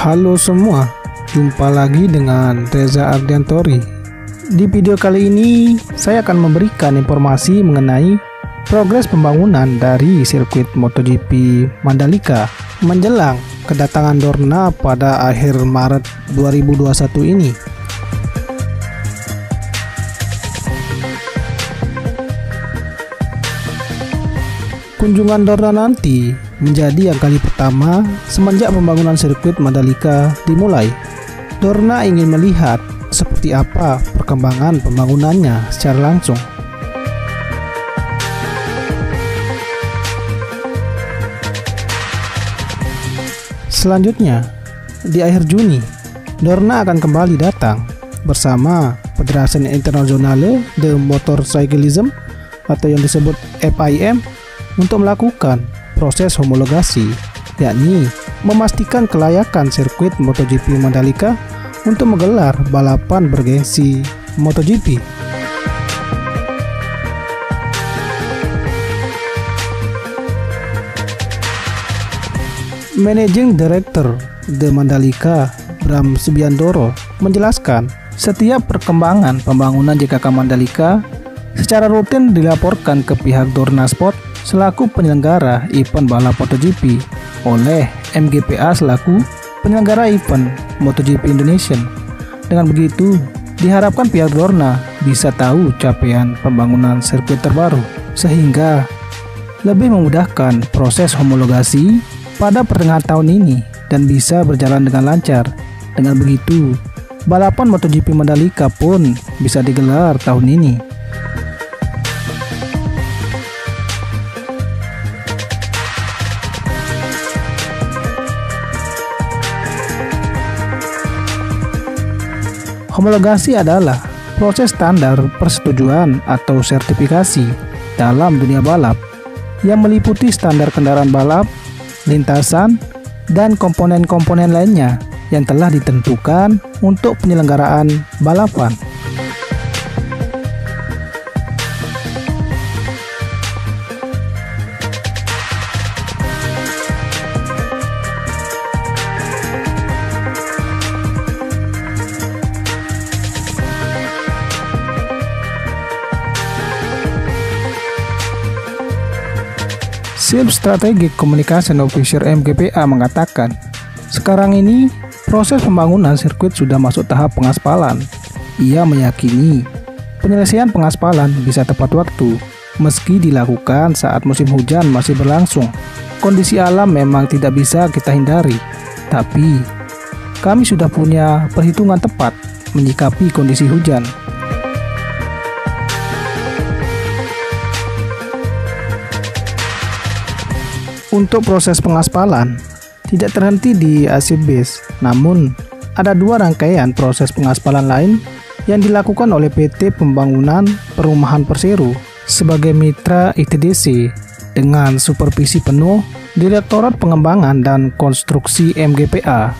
Halo semua, jumpa lagi dengan Reza Ardiantori. Di video kali ini, saya akan memberikan informasi mengenai progres pembangunan dari sirkuit MotoGP Mandalika menjelang kedatangan Dorna pada akhir Maret 2021 ini. Kunjungan Dorna nanti menjadi yang kali pertama semenjak pembangunan sirkuit Mandalika dimulai. Dorna ingin melihat seperti apa perkembangan pembangunannya secara langsung. Selanjutnya, di akhir Juni, Dorna akan kembali datang bersama Federation Internationale de Motorcyclisme atau yang disebut FIM untuk melakukan proses homologasi, yakni memastikan kelayakan sirkuit MotoGP Mandalika untuk menggelar balapan bergengsi MotoGP. Managing Director The Mandalika, Bram Subiandoro, menjelaskan setiap perkembangan pembangunan JKK Mandalika secara rutin dilaporkan ke pihak Dorna Sport selaku penyelenggara event balap MotoGP oleh MGPA selaku penyelenggara event MotoGP Indonesia. Dengan begitu, diharapkan pihak Dorna bisa tahu capaian pembangunan sirkuit terbaru sehingga lebih memudahkan proses homologasi pada pertengahan tahun ini dan bisa berjalan dengan lancar. Dengan begitu, balapan MotoGP Mandalika pun bisa digelar tahun ini. Homologasi adalah proses standar persetujuan atau sertifikasi dalam dunia balap yang meliputi standar kendaraan balap, lintasan, dan komponen-komponen lainnya yang telah ditentukan untuk penyelenggaraan balapan. Chief Strategic Communication Officer MGPA mengatakan, sekarang ini proses pembangunan sirkuit sudah masuk tahap pengaspalan. Ia meyakini penyelesaian pengaspalan bisa tepat waktu meski dilakukan saat musim hujan masih berlangsung. Kondisi alam memang tidak bisa kita hindari, tapi kami sudah punya perhitungan tepat menyikapi kondisi hujan. Untuk proses pengaspalan tidak terhenti di AC Base, namun ada dua rangkaian proses pengaspalan lain yang dilakukan oleh PT Pembangunan Perumahan Persero sebagai mitra ITDC dengan supervisi penuh Direktorat Pengembangan dan Konstruksi MGPA.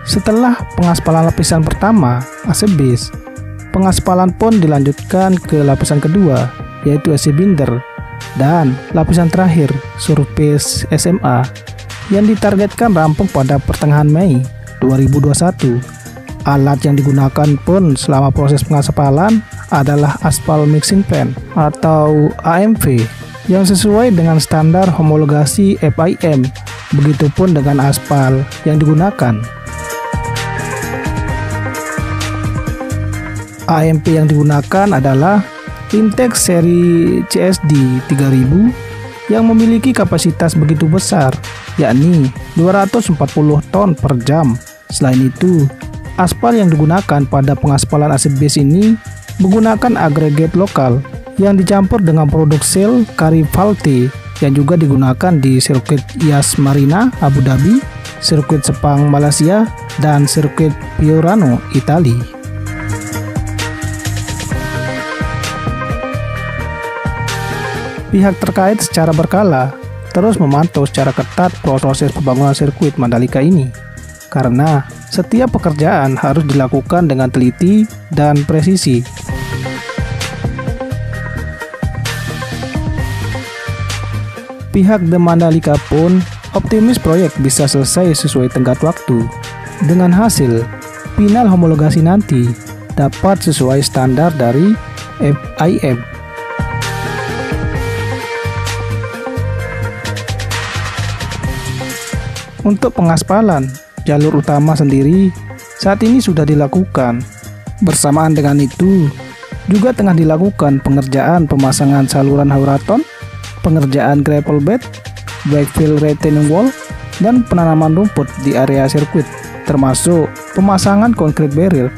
Setelah pengaspalan lapisan pertama AC Base, pengaspalan pun dilanjutkan ke lapisan kedua, yaitu AC Binder, dan lapisan terakhir, surface SMA, yang ditargetkan rampung pada pertengahan Mei 2021. Alat yang digunakan pun selama proses pengaspalan adalah aspal mixing plant atau AMV yang sesuai dengan standar homologasi FIM, begitupun dengan aspal yang digunakan. AMP yang digunakan adalah Intex seri CSD 3000 yang memiliki kapasitas begitu besar, yakni 240 ton per jam. Selain itu, aspal yang digunakan pada pengaspalan AC Base ini menggunakan agregat lokal yang dicampur dengan produk sel Carifalte yang juga digunakan di sirkuit Yas Marina Abu Dhabi, sirkuit Sepang Malaysia, dan sirkuit Fiorano Italia. Pihak terkait secara berkala terus memantau secara ketat proses pembangunan sirkuit Mandalika ini, karena setiap pekerjaan harus dilakukan dengan teliti dan presisi. Pihak The Mandalika pun optimis proyek bisa selesai sesuai tenggat waktu, dengan hasil final homologasi nanti dapat sesuai standar dari FIM. Untuk pengaspalan jalur utama sendiri saat ini sudah dilakukan. Bersamaan dengan itu juga tengah dilakukan pengerjaan pemasangan saluran hauraton, pengerjaan gravel bed, backfill retaining wall, dan penanaman rumput di area sirkuit, termasuk pemasangan konkrit barrier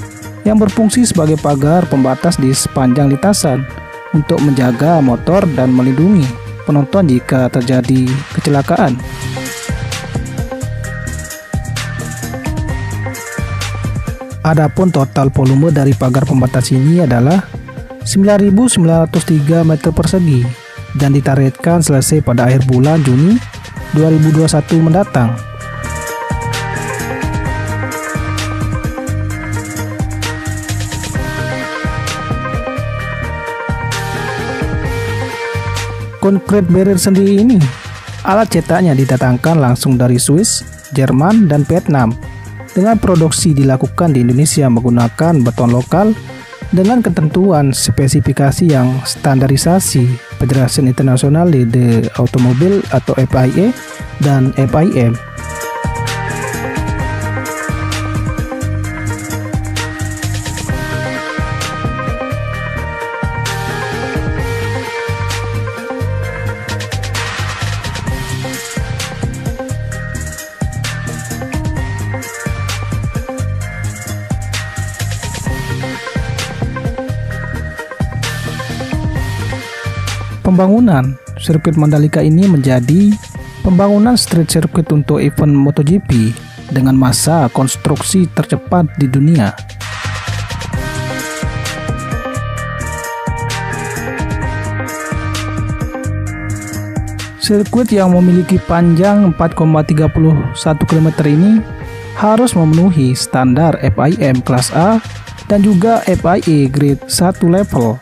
yang berfungsi sebagai pagar pembatas di sepanjang lintasan untuk menjaga motor dan melindungi penonton jika terjadi kecelakaan. Adapun total volume dari pagar pembatas ini adalah 9.903 meter persegi dan ditargetkan selesai pada akhir bulan Juni 2021 mendatang. Concrete barrier sendiri ini, alat cetaknya didatangkan langsung dari Swiss, Jerman, dan Vietnam, dengan produksi dilakukan di Indonesia menggunakan beton lokal dengan ketentuan spesifikasi yang standarisasi Federasi Internasional de Automobile atau FIA dan FIM. Pembangunan sirkuit Mandalika ini menjadi pembangunan street circuit untuk event MotoGP dengan masa konstruksi tercepat di dunia. Sirkuit yang memiliki panjang 4,31 km ini harus memenuhi standar FIM kelas A dan juga FIA Grade 1 level.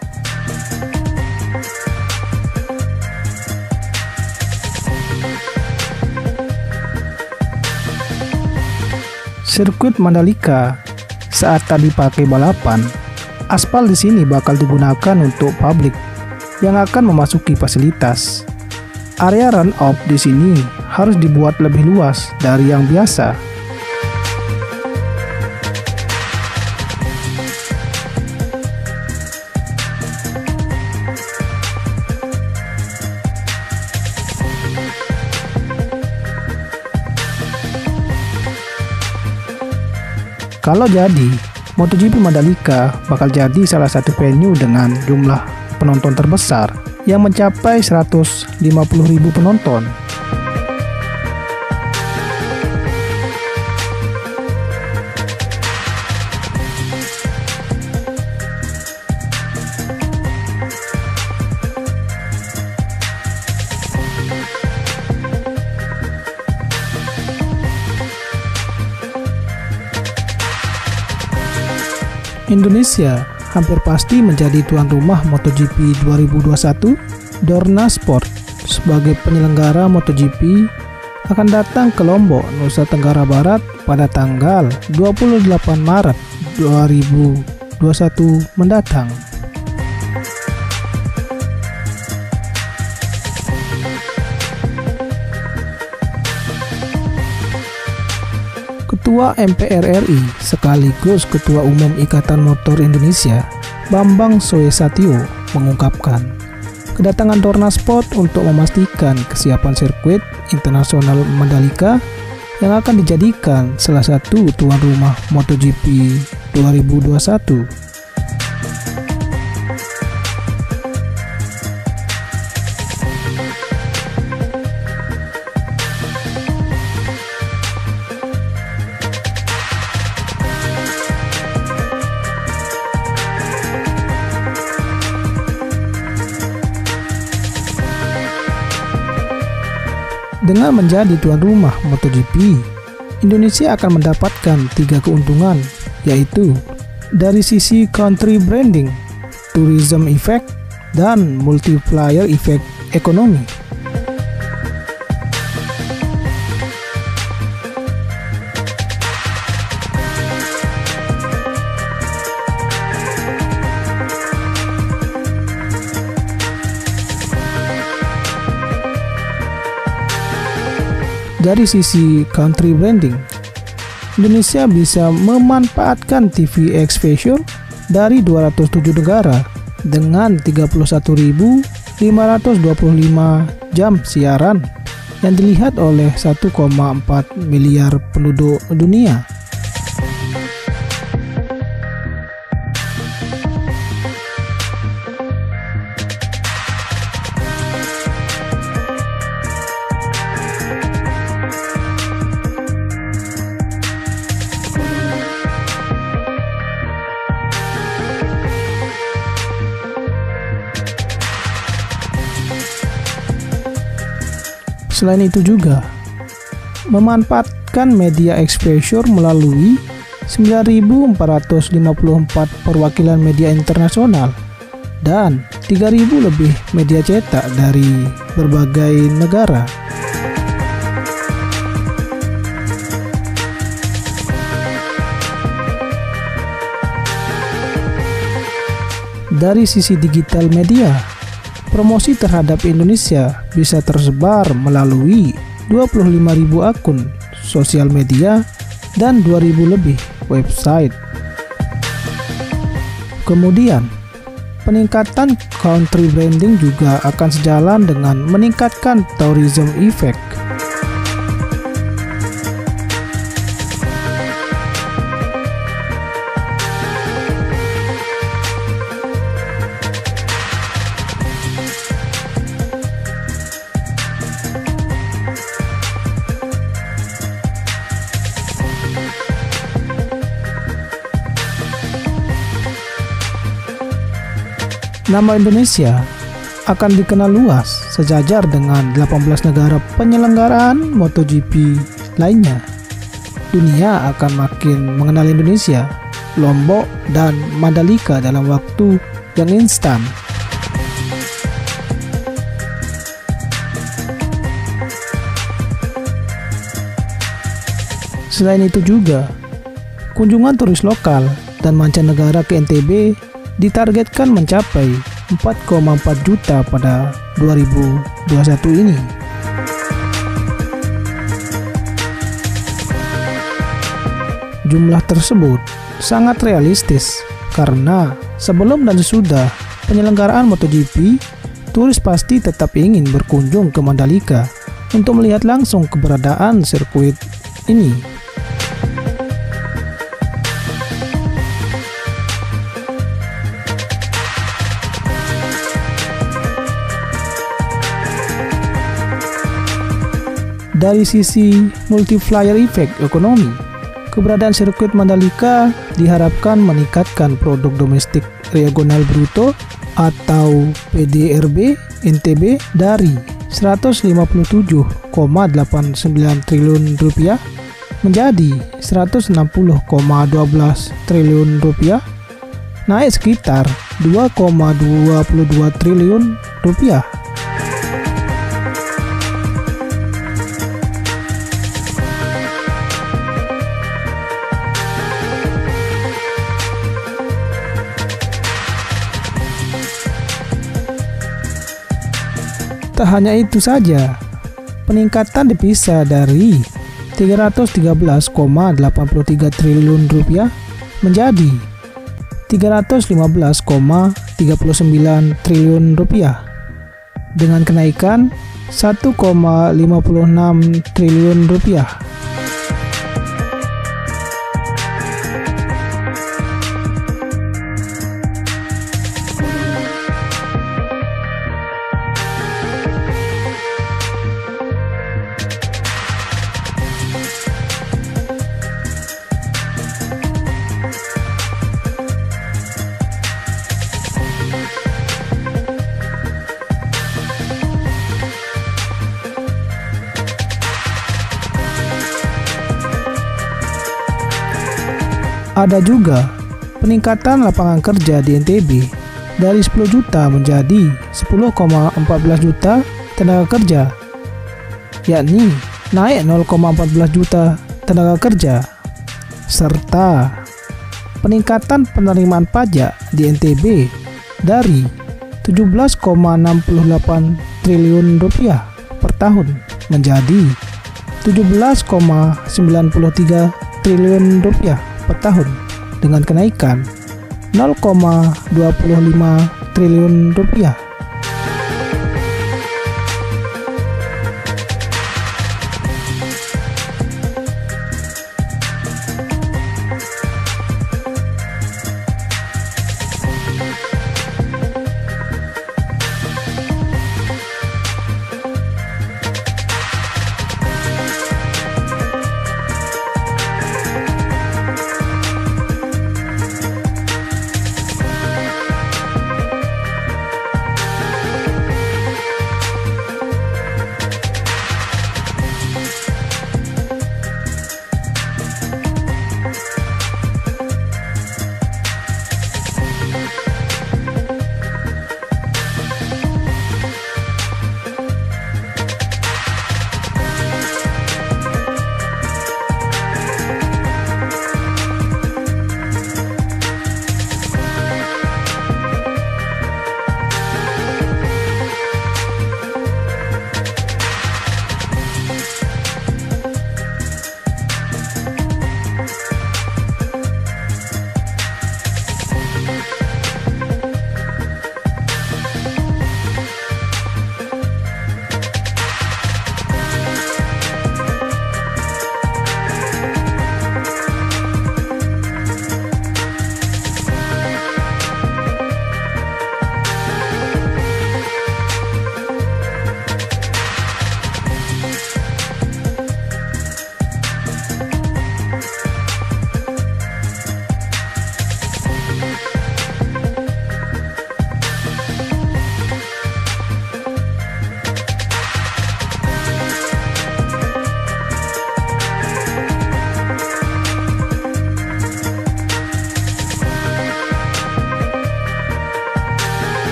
Sirkuit Mandalika saat tadi pakai balapan, aspal di sini bakal digunakan untuk publik yang akan memasuki fasilitas. Area run off di sini harus dibuat lebih luas dari yang biasa. Kalau jadi, MotoGP Mandalika bakal jadi salah satu venue dengan jumlah penonton terbesar yang mencapai 150.000 penonton. Indonesia hampir pasti menjadi tuan rumah MotoGP 2021. Dorna Sport sebagai penyelenggara MotoGP akan datang ke Lombok, Nusa Tenggara Barat pada tanggal 28 Maret 2021 mendatang. Ketua MPR RI sekaligus Ketua Umum Ikatan Motor Indonesia, Bambang Soesatio, mengungkapkan kedatangan Dorna Sport untuk memastikan kesiapan sirkuit internasional Mandalika yang akan dijadikan salah satu tuan rumah MotoGP 2021. Dengan menjadi tuan rumah MotoGP, Indonesia akan mendapatkan 3 keuntungan, yaitu dari sisi country branding, tourism effect, dan multiplier effect ekonomi. Dari sisi country branding, Indonesia bisa memanfaatkan TV exposure dari 207 negara dengan 31.525 jam siaran yang dilihat oleh 1,4 miliar penduduk dunia. Selain itu juga, memanfaatkan media exposure melalui 9.454 perwakilan media internasional dan 3.000 lebih media cetak dari berbagai negara. Dari sisi digital media, promosi terhadap Indonesia bisa tersebar melalui 25.000 akun sosial media dan 2.000 lebih website. Kemudian, peningkatan country branding juga akan sejalan dengan meningkatkan tourism effect. Nama Indonesia akan dikenal luas sejajar dengan 18 negara penyelenggaraan MotoGP lainnya. Dunia akan makin mengenal Indonesia, Lombok, dan Mandalika dalam waktu yang instan. Selain itu juga, kunjungan turis lokal dan mancanegara ke NTB ditargetkan mencapai 4,4 juta pada 2021 ini. Jumlah tersebut sangat realistis karena sebelum dan sesudah penyelenggaraan MotoGP, turis pasti tetap ingin berkunjung ke Mandalika untuk melihat langsung keberadaan sirkuit ini. Dari sisi multiplier effect ekonomi, keberadaan sirkuit Mandalika diharapkan meningkatkan produk domestik regional bruto atau PDRB NTB dari 157,89 triliun rupiah menjadi 160,12 triliun rupiah, naik sekitar 2,22 triliun rupiah. Tak hanya itu saja, peningkatan dipisah dari 313,83 triliun rupiah menjadi 315,39 triliun rupiah dengan kenaikan 1,56 triliun rupiah. Ada juga peningkatan lapangan kerja di NTB dari 10 juta menjadi 10,14 juta tenaga kerja, yakni naik 0,14 juta tenaga kerja, serta peningkatan penerimaan pajak di NTB dari 17,68 triliun rupiah per tahun menjadi 17,93 triliun rupiah per tahun dengan kenaikan 0,25 triliun rupiah.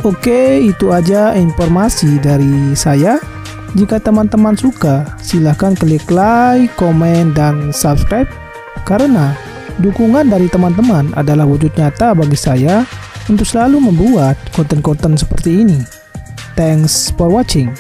Oke, itu aja informasi dari saya. Jika teman-teman suka, silahkan klik like, komen, dan subscribe. Karena dukungan dari teman-teman adalah wujud nyata bagi saya untuk selalu membuat konten-konten seperti ini. Thanks for watching.